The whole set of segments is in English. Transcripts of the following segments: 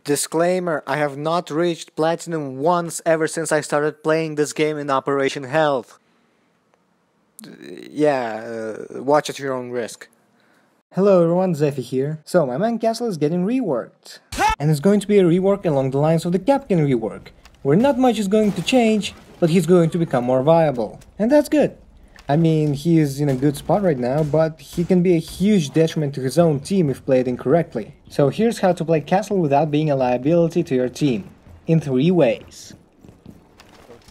Disclaimer, I have not reached Platinum once ever since I started playing this game in Operation Health. Watch at your own risk. Hello everyone, TXephy here. So, my main castle is getting reworked. And it's going to be a rework along the lines of the Captain rework, where not much is going to change, but he's going to become more viable. And that's good. I mean, he is in a good spot right now, but he can be a huge detriment to his own team if played incorrectly. So here's how to play castle without being a liability to your team, in 3 ways.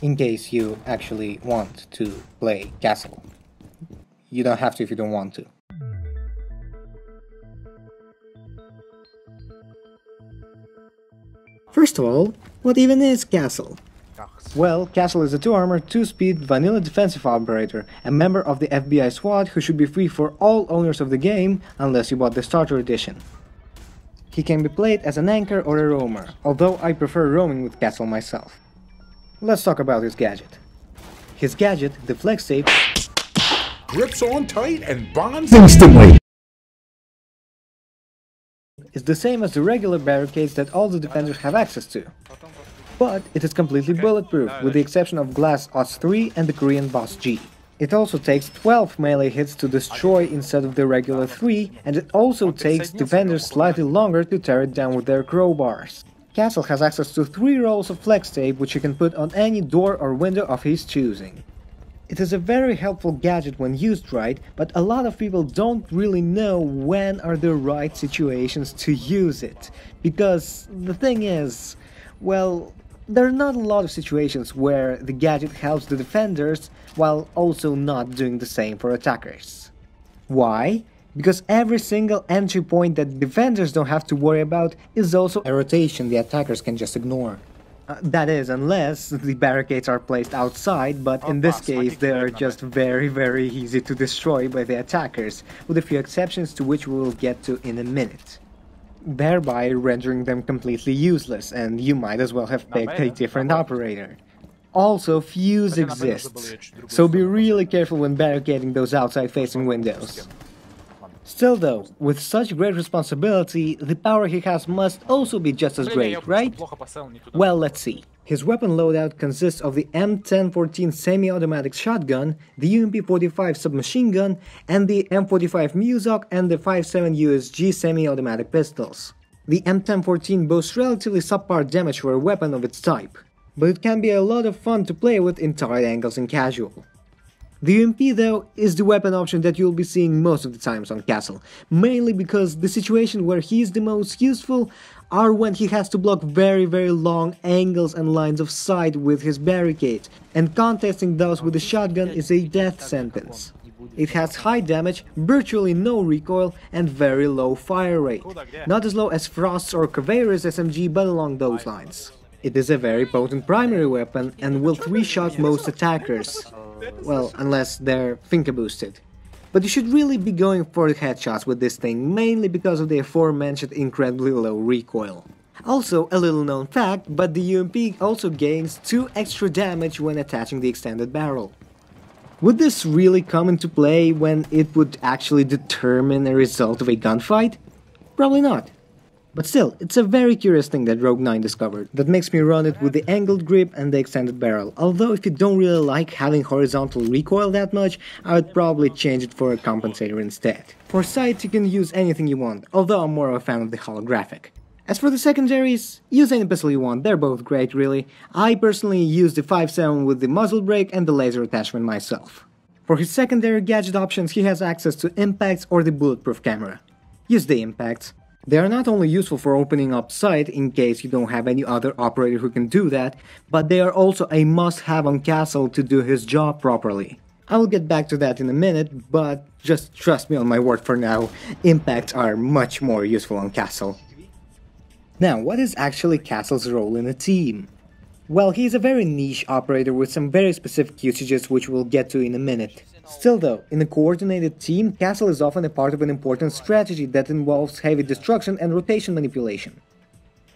In case you actually want to play castle. You don't have to if you don't want to. First of all, what even is castle? Well, Castle is a 2-armor, 2-speed, vanilla defensive operator, a member of the FBI SWAT who should be free for all owners of the game, unless you bought the starter edition. He can be played as an anchor or a roamer, although I prefer roaming with Castle myself. Let's talk about his gadget. His gadget, the Flex Tape, grips on tight and bonds instantly. Is the same as the regular barricades that all the defenders have access to. But it is completely bulletproof, with the exception of Glass Odds 3 and the Korean Boss G. It also takes 12 melee hits to destroy instead of the regular 3, and it also takes defenders slightly longer to tear it down with their crowbars. Castle has access to 3 rolls of Flex Tape, which he can put on any door or window of his choosing. It is a very helpful gadget when used right, but a lot of people don't really know when are the right situations to use it. Because the thing is, well, there are not a lot of situations where the gadget helps the defenders while also not doing the same for attackers. Why? Because every single entry point that defenders don't have to worry about is also a rotation the attackers can just ignore. That is, unless the barricades are placed outside, but in this case they are just very easy to destroy by the attackers, with a few exceptions to which we will get to in a minute. Thereby rendering them completely useless, and you might as well have picked a different operator. Also, fuse exists, so be really careful when barricading those outside-facing windows. Still though, with such great responsibility, the power he has must also be just as great, right? Well, let's see. His weapon loadout consists of the M1014 semi-automatic shotgun, the UMP-45 submachine gun, and the M45 Muesoc and the 5.7 USG semi-automatic pistols. The M1014 boasts relatively subpar damage for a weapon of its type, but it can be a lot of fun to play with in tight angles and casual. The UMP though is the weapon option that you'll be seeing most of the times on Castle, mainly because the situation where he is the most useful are when he has to block very long angles and lines of sight with his barricades, and contesting those with a shotgun is a death sentence. It has high damage, virtually no recoil, and very low fire rate. Not as low as Frost's or Caveira's SMG, but along those lines. It is a very potent primary weapon and will 3-shot most attackers. Well, unless they're Finka boosted. But you should really be going for headshots with this thing, mainly because of the aforementioned incredibly low recoil. Also, a little known fact, but the UMP also gains 2 extra damage when attaching the extended barrel. Would this really come into play when it would actually determine a result of a gunfight? Probably not. But still, it's a very curious thing that Rogue 9 discovered, that makes me run it with the angled grip and the extended barrel, although if you don't really like having horizontal recoil that much, I would probably change it for a compensator instead. For sights you can use anything you want, although I'm more of a fan of the Holographic. As for the secondaries, use any pistol you want, they're both great really. I personally use the 5.7 with the muzzle brake and the laser attachment myself. For his secondary gadget options he has access to impacts or the bulletproof camera. Use the impacts. They are not only useful for opening up sight in case you don't have any other operator who can do that, but they are also a must-have on Castle to do his job properly. I will get back to that in a minute, but just trust me on my word for now, impacts are much more useful on Castle. Now, what is actually Castle's role in a team? Well, he is a very niche operator with some very specific usages which we'll get to in a minute. Still though, in a coordinated team, Castle is often a part of an important strategy that involves heavy destruction and rotation manipulation.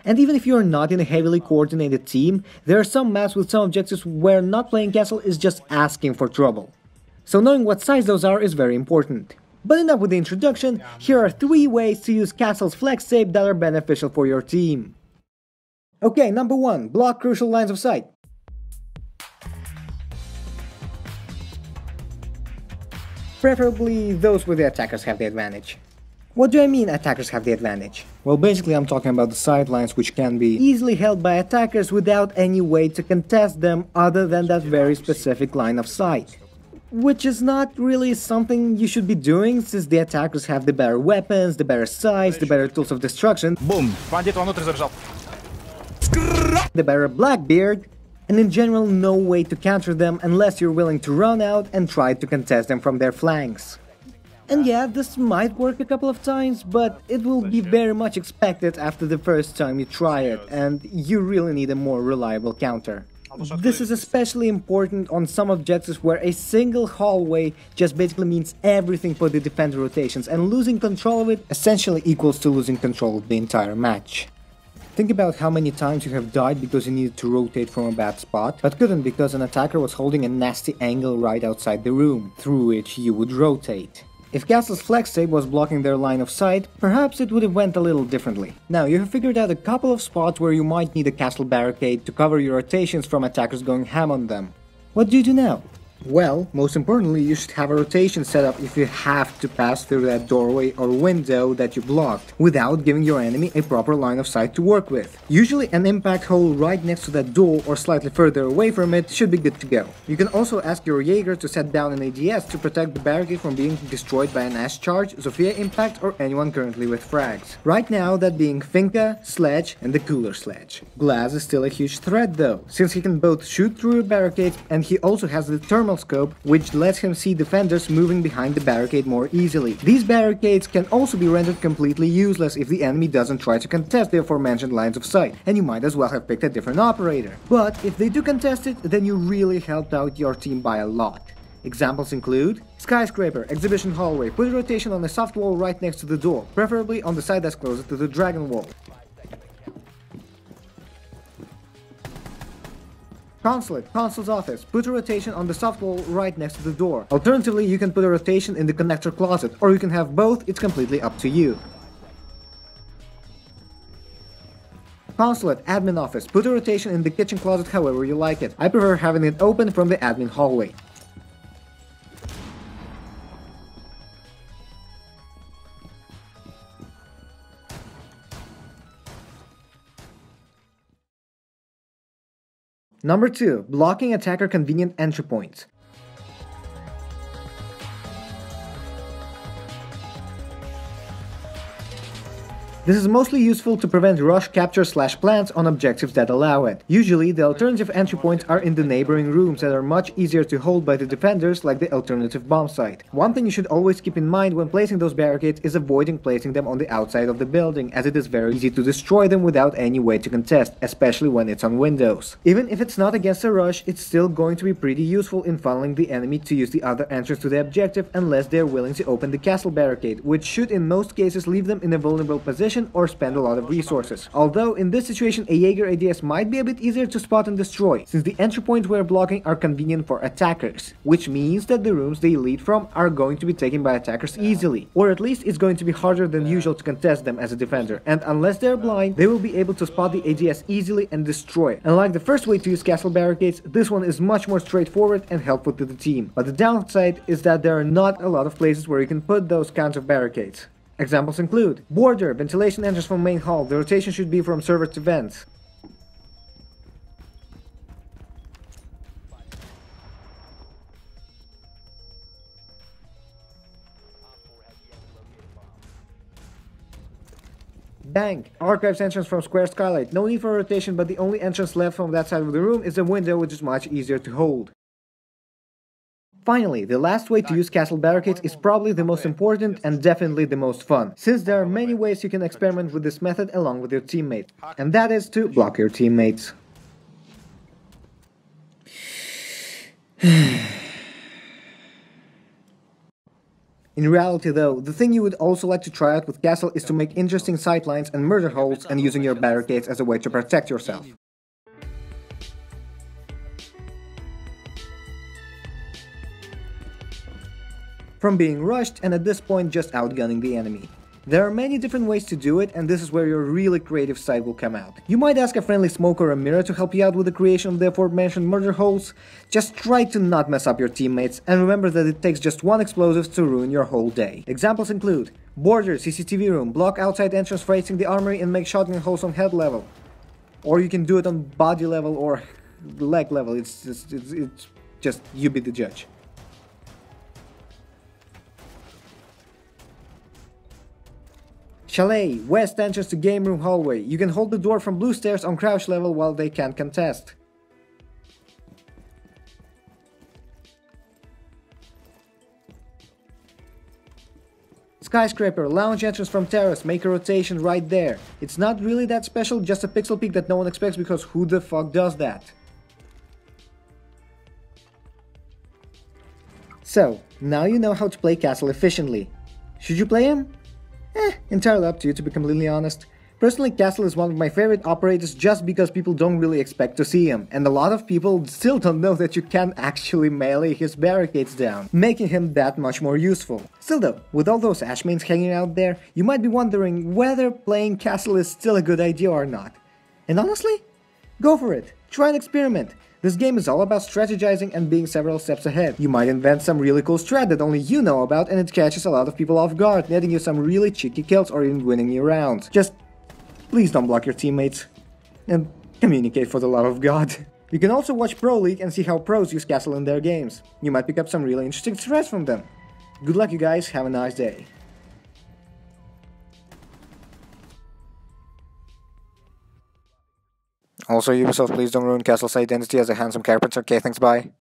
And even if you are not in a heavily coordinated team, there are some maps with some objectives where not playing Castle is just asking for trouble. So knowing what size those are is very important. But enough with the introduction, here are 3 ways to use Castle's Flex Tape that are beneficial for your team. Okay, number 1. Block crucial lines of sight. Preferably those where the attackers have the advantage. What do I mean attackers have the advantage? Well, basically I'm talking about the sightlines, which can be easily held by attackers without any way to contest them other than that very specific line of sight. Which is not really something you should be doing, since the attackers have the better weapons, the better sights, the better tools of destruction, Бум! Бандит вовнутрь забежал. the better Blackbeard, and in general no way to counter them unless you're willing to run out and try to contest them from their flanks. And yeah, this might work a couple of times, but it will be very much expected after the first time you try it, and you really need a more reliable counter. This is especially important on some objectives where a single hallway just basically means everything for the defender rotations, and losing control of it essentially equals to losing control of the entire match. Think about how many times you have died because you needed to rotate from a bad spot, but couldn't because an attacker was holding a nasty angle right outside the room, through which you would rotate. If Castle's Flex Tape was blocking their line of sight, perhaps it would have went a little differently. Now, you have figured out a couple of spots where you might need a Castle Barricade to cover your rotations from attackers going ham on them. What do you do now? Well, most importantly, you should have a rotation set up if you have to pass through that doorway or window that you blocked, without giving your enemy a proper line of sight to work with. Usually an impact hole right next to that door or slightly further away from it should be good to go. You can also ask your Jaeger to set down an ADS to protect the barricade from being destroyed by an Ash Charge, Zofia Impact, or anyone currently with frags. Right now, that being Finka, Sledge, and the Cooler Sledge. Glass is still a huge threat though, since he can both shoot through a barricade and he also has the thermal scope, which lets him see defenders moving behind the barricade more easily. These barricades can also be rendered completely useless if the enemy doesn't try to contest the aforementioned lines of sight, and you might as well have picked a different operator. But if they do contest it, then you really helped out your team by a lot. Examples include Skyscraper, Exhibition Hallway, put a rotation on a soft wall right next to the door, preferably on the side that's closer to the Dragon Wall. Consulate, Consul's office, put a rotation on the soft wall right next to the door. Alternatively, you can put a rotation in the connector closet, or you can have both, it's completely up to you. Consulate, admin office, put a rotation in the kitchen closet however you like it. I prefer having it open from the admin hallway. Number 2. Blocking attacker convenient entry points. This is mostly useful to prevent rush capture/plants on objectives that allow it. Usually, the alternative entry points are in the neighboring rooms that are much easier to hold by the defenders, like the alternative bomb site. One thing you should always keep in mind when placing those barricades is avoiding placing them on the outside of the building, as it is very easy to destroy them without any way to contest, especially when it's on windows. Even if it's not against a rush, it's still going to be pretty useful in funneling the enemy to use the other entrance to the objective unless they're willing to open the castle barricade, which should in most cases leave them in a vulnerable position or spend a lot of resources. Although in this situation a Jaeger ADS might be a bit easier to spot and destroy, since the entry points we're blocking are convenient for attackers, which means that the rooms they lead from are going to be taken by attackers easily, or at least it's going to be harder than usual to contest them as a defender, and unless they're blind, they will be able to spot the ADS easily and destroy it. Unlike the first way to use castle barricades, this one is much more straightforward and helpful to the team, but the downside is that there are not a lot of places where you can put those kinds of barricades. Examples include border, ventilation entrance from main hall, the rotation should be from server to vents. Bank, archives entrance from square skylight, no need for a rotation, but the only entrance left from that side of the room is a window, which is much easier to hold. Finally, the last way to use castle barricades is probably the most important and definitely the most fun, since there are many ways you can experiment with this method along with your teammates, and that is to block your teammates. In reality though, the thing you would also like to try out with castle is to make interesting sightlines and murder holes and using your barricades as a way to protect yourself. From being rushed and at this point just outgunning the enemy. There are many different ways to do it, and this is where your really creative side will come out. You might ask a friendly smoke or a mirror to help you out with the creation of the aforementioned murder holes. Just try to not mess up your teammates, and remember that it takes just one explosive to ruin your whole day. Examples include border, CCTV room, block outside entrance facing the armory and make shotgun holes on head level. Or you can do it on body level or leg level, it's just you be the judge. Chalet, west entrance to game room hallway. You can hold the door from blue stairs on crouch level while they can't contest. Skyscraper, lounge entrance from terrace, make a rotation right there. It's not really that special, just a pixel peek that no one expects because who the fuck does that? So, now you know how to play Castle efficiently. Should you play him? Entirely up to you, to be completely honest. Personally, Castle is one of my favorite operators just because people don't really expect to see him, and a lot of people still don't know that you can actually melee his barricades down, making him that much more useful. Still though, with all those Ashmains hanging out there, you might be wondering whether playing Castle is still a good idea or not. And honestly, go for it, try and experiment. This game is all about strategizing and being several steps ahead. You might invent some really cool strat that only you know about and it catches a lot of people off guard, netting you some really cheeky kills or even winning you rounds. Just please don't block your teammates. And communicate for the love of God. You can also watch Pro League and see how pros use Castle in their games. You might pick up some really interesting strats from them. Good luck you guys, have a nice day. Also, Ubisoft, please don't ruin Castle's identity as a handsome carpenter. Okay, thanks, bye.